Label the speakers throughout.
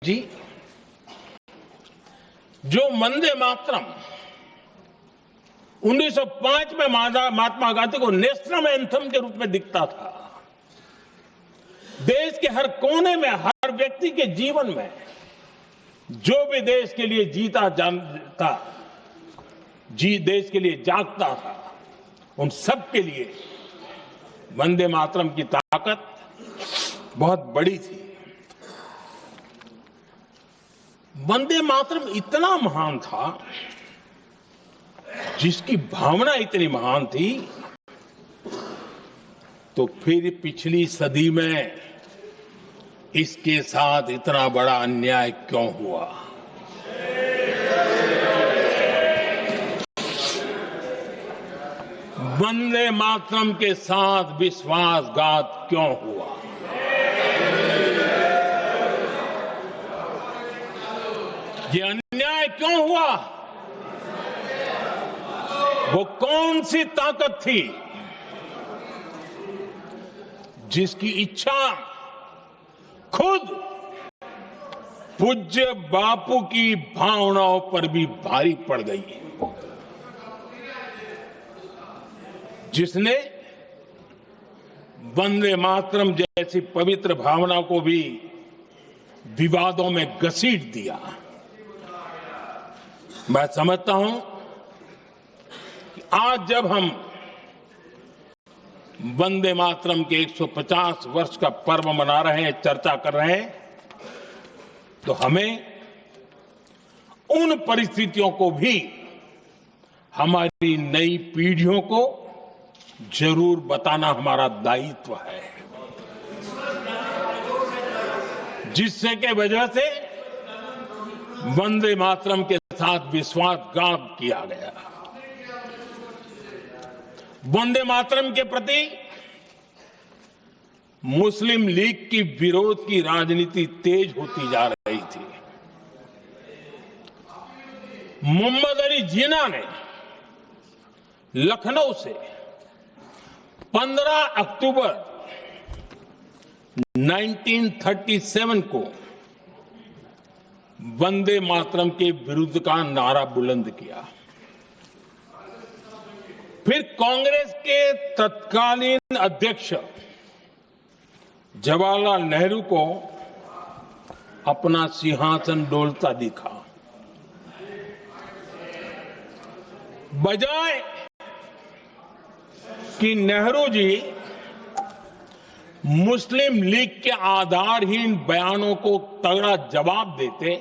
Speaker 1: जी, जो वंदे मातरम 1905 में महात्मा गांधी को नेशनल एंथम के रूप में दिखता था, देश के हर कोने में, हर व्यक्ति के जीवन में जो भी देश के लिए जीता जानता, देश के लिए जागता था, उन सब के लिए वंदे मातरम की ताकत बहुत बड़ी थी। वंदे मातरम इतना महान था, जिसकी भावना इतनी महान थी, तो फिर पिछली सदी में इसके साथ इतना बड़ा अन्याय क्यों हुआ? वंदे मातरम के साथ विश्वासघात क्यों हुआ? ये अन्याय क्यों हुआ? वो कौन सी ताकत थी जिसकी इच्छा खुद पूज्य बापू की भावनाओं पर भी भारी पड़ गई, जिसने वंदे मातरम जैसी पवित्र भावना को भी विवादों में घसीट दिया। मैं समझता हूं कि आज जब हम वंदे मातरम के 150 वर्ष का पर्व मना रहे हैं, चर्चा कर रहे हैं, तो हमें उन परिस्थितियों को भी हमारी नई पीढ़ियों को जरूर बताना हमारा दायित्व है, जिससे के वजह से वंदे मातरम के साथ विश्वासघात किया गया। वंदे मातरम के प्रति मुस्लिम लीग की विरोध की राजनीति तेज होती जा रही थी। मोहम्मद अली जिन्ना ने लखनऊ से 15 अक्टूबर 1937 को वंदे मातरम के विरुद्ध का नारा बुलंद किया। फिर कांग्रेस के तत्कालीन अध्यक्ष जवाहरलाल नेहरू को अपना सिंहासन डोलता दिखा। बजाय कि नेहरू जी मुस्लिम लीग के आधारहीन बयानों को तगड़ा जवाब देते,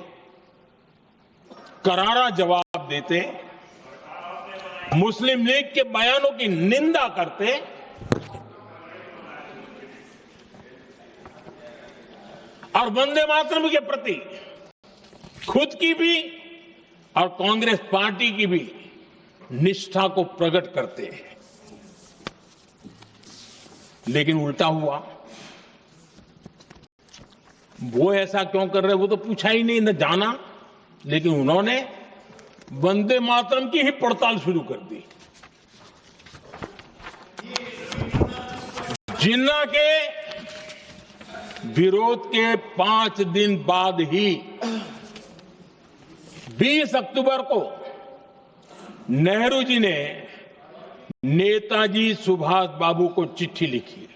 Speaker 1: करारा जवाब देते, मुस्लिम लीग के बयानों की निंदा करते, और वंदे मातरम के प्रति खुद की भी और कांग्रेस पार्टी की भी निष्ठा को प्रकट करते हैं। लेकिन उल्टा हुआ। वो ऐसा क्यों कर रहे, वो तो पूछा ही नहीं, न जाना, लेकिन उन्होंने वंदे मातरम की ही पड़ताल शुरू कर दी। जिन्ना के विरोध के 5 दिन बाद ही 20 अक्टूबर को नेहरू जी ने नेताजी सुभाष बाबू को चिट्ठी लिखी।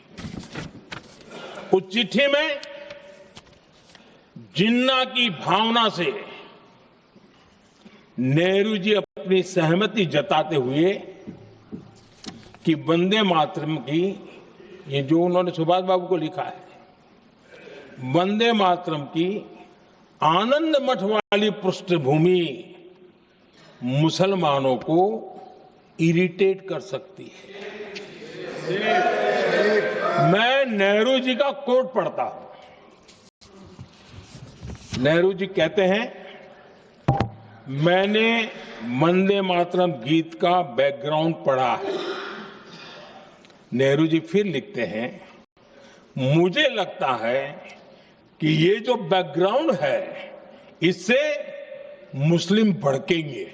Speaker 1: उस चिट्ठी में जिन्ना की भावना से नेहरू जी अपनी सहमति जताते हुए कि वंदे मातरम की, ये जो उन्होंने सुभाष बाबू को लिखा है, वंदे मातरम की आनंद मठ वाली पृष्ठभूमि मुसलमानों को इरिटेट कर सकती है। मैं नेहरू जी का कोट पढ़ता हूं। नेहरू जी कहते हैं, मैंने वंदे मातरम गीत का बैकग्राउंड पढ़ा है। नेहरू जी फिर लिखते हैं, मुझे लगता है कि ये जो बैकग्राउंड है, इससे मुस्लिम भड़केंगे।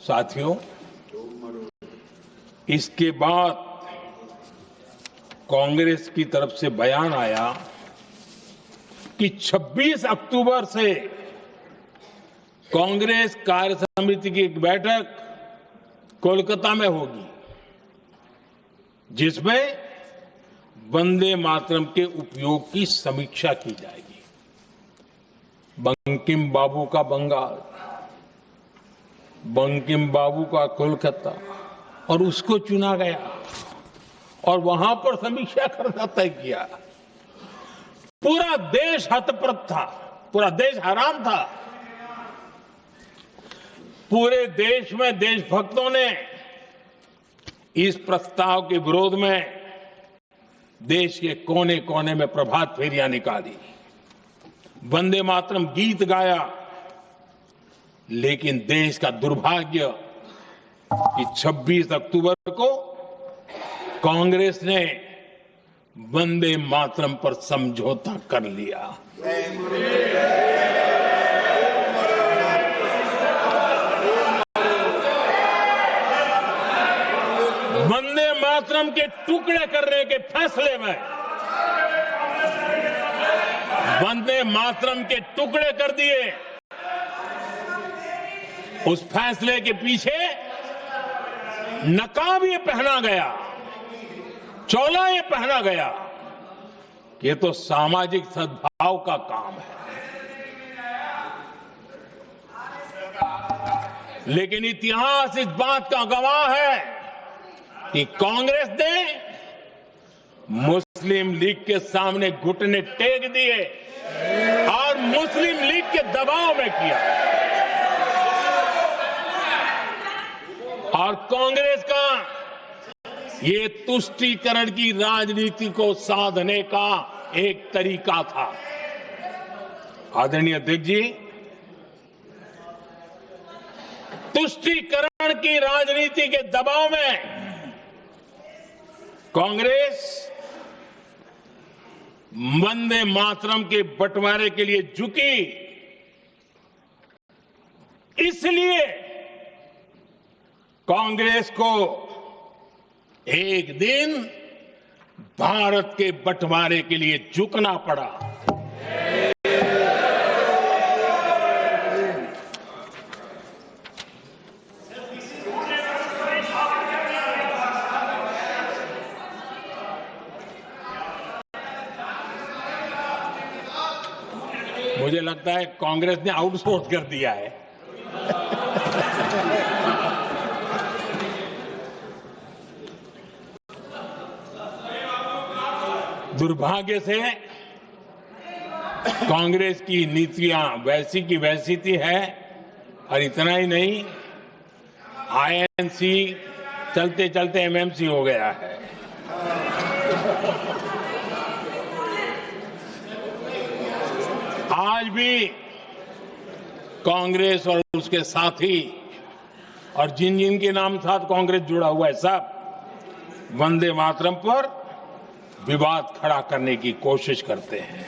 Speaker 1: साथियों, इसके बाद कांग्रेस की तरफ से बयान आया कि 26 अक्टूबर से कांग्रेस कार्य समिति की एक बैठक कोलकाता में होगी, जिसमें वंदे मातरम के उपयोग की समीक्षा की जाएगी। बंकिम बाबू का बंगाल, बंकिम बाबू का कोलकाता, और उसको चुना गया और वहां पर समीक्षा करना तय किया। पूरा देश हतप्रभ था, पूरा देश हैरान था। पूरे देश में देशभक्तों ने इस प्रस्ताव के विरोध में देश के कोने कोने में प्रभात फेरियां निकाली, वंदे मातरम गीत गाया। लेकिन देश का दुर्भाग्य कि 26 अक्टूबर को कांग्रेस ने वंदे मातरम पर समझौता कर लिया। वंदे मातरम के टुकड़े करने के फैसले में, वंदे मातरम के टुकड़े कर दिए। उस फैसले के पीछे नकाब ये पहना गया, चोला ये पहना गया। ये तो सामाजिक सद्भाव का काम है। लेकिन इतिहास इस बात का गवाह है कि कांग्रेस ने मुस्लिम लीग के सामने घुटने टेक दिए और मुस्लिम लीग के दबाव में किया। और कांग्रेस का ये तुष्टीकरण की राजनीति को साधने का एक तरीका था। आदरणीय अध्यक्ष जी, तुष्टीकरण की राजनीति के दबाव में कांग्रेस वंदे मातरम के बंटवारे के लिए झुकी। इसलिए कांग्रेस को एक दिन भारत के बंटवारे के लिए झुकना पड़ा। मुझे लगता है कांग्रेस ने आउटसोर्स कर दिया है। दुर्भाग्य से कांग्रेस की नीतियां वैसी की वैसी थी है। और इतना ही नहीं, आईएनसी चलते चलते एमएमसी हो गया है। आज भी कांग्रेस और उसके साथी और जिन जिन के नाम साथ कांग्रेस जुड़ा हुआ है, सब वंदे मातरम पर विवाद खड़ा करने की कोशिश करते हैं।